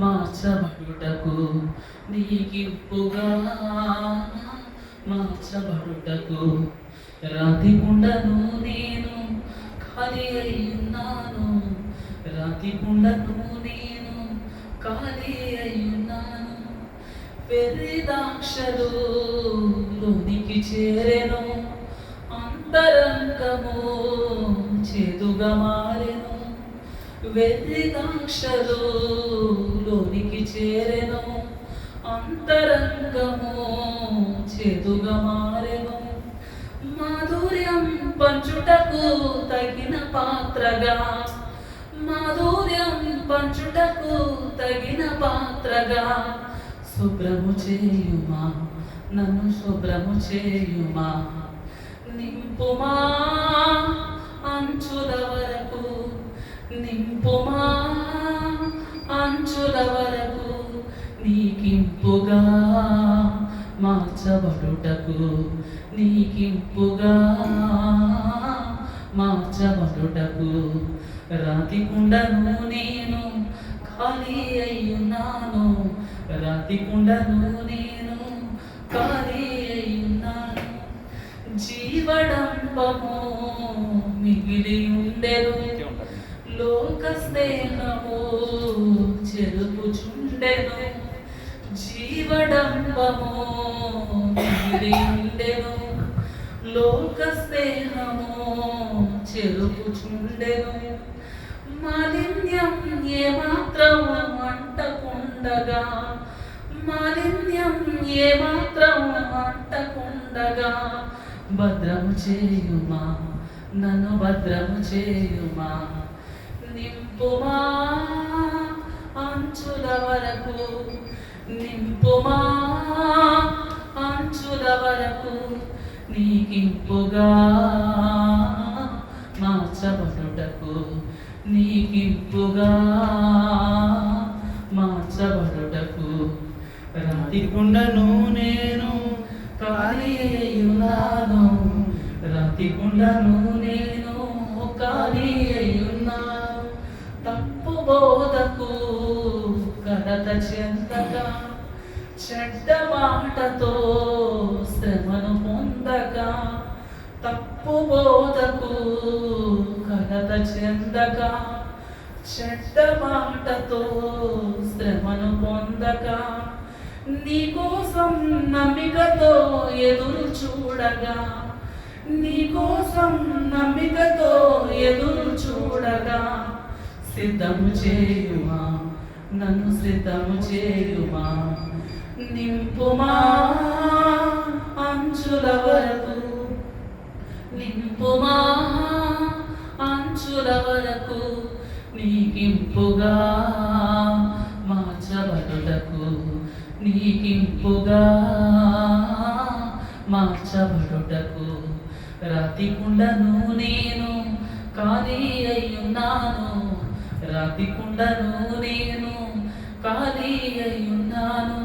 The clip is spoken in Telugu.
మార్చబడుటకు నీకిప్పుగా మార్చబడుటకు రాతి కుండను నేను ఖాళీ అయ్యున్నాను. రాతి కుండను నేను ఖాళీ అయ్యున్నాను. వెర్రి దాక్షలు లోనికి చేరెను, అంతరంగము చేదుగా మారెను. వెర్రి దాక్షలు లోనికి చేరెను, అంతరంగము చేదుగా మారెను. మాధుర్యం పంచుటకు తగిన పాత్రగా, మాధుర్యం పంచుటకు తగిన పాత్రగా శుభ్రము చేయుమా, నన్ను శుభ్రము చేయుమా. నింపుమా అంచుల వరకు, నింపుమా అంచుల వరకు నీకింపుగా మార్చబడుటకు, నీకింపుగా మార్చబడుటకు రాతి కుండను నేను ఖాళీ అయ్యున్నాను. రాతి కుండను నేను ఖాళీ అయ్యున్నాను. జీవడంబము మిగిలి ఉండెను, లోక స్నేహము చెరుపుచుండెను. జీవడంబము మిగిలి ఉండెను, లోక స్నేహము చెరుపుచుండెను. మాలిన్యం ఏమాత్రం అంటకుండగా, మాలిన్యం ఏమాత్రం అంటకుండగా భద్రము చేయుమా, నన్ను భద్రము చేయుమా. నింపుమా అంచుల వరకు, నింపుమా అంచుల వరకు నీకింపుగా మార్చబడుటకు, నీకింపుగా మార్చబడుటకు రాతి కుండను నేను ఖాళీ అయ్యున్నాను. రాతి కుండను నేను ఖాళీ అయ్యున్నాను. తప్పు బోధకు కలత చెందగా, చెడ్డ మాటతో శ్రమను పొందగా, తప్పు బోధకు కలత చెందగా, చెడ్డ మాటతో శ్రమను పొందగా, నీకోసం నమ్మికతో ఎదురు చూడగా, నీకోసం నమ్మికతో ఎదురు చూడగా సిద్ధము చేయుమా, నన్ను సిద్ధము చేయుమా. నింపుమా అంచుల వరకు, నింపుమా అంచుల వరకు నీకింపుగా మార్చబడుటకు, నీకింపుగా మార్చబడుటకు రాతి కుండను నేను ఖాళీ అయ్యున్నాను. రాతి కుండను నేను ఖాళీ అయ్యున్నాను.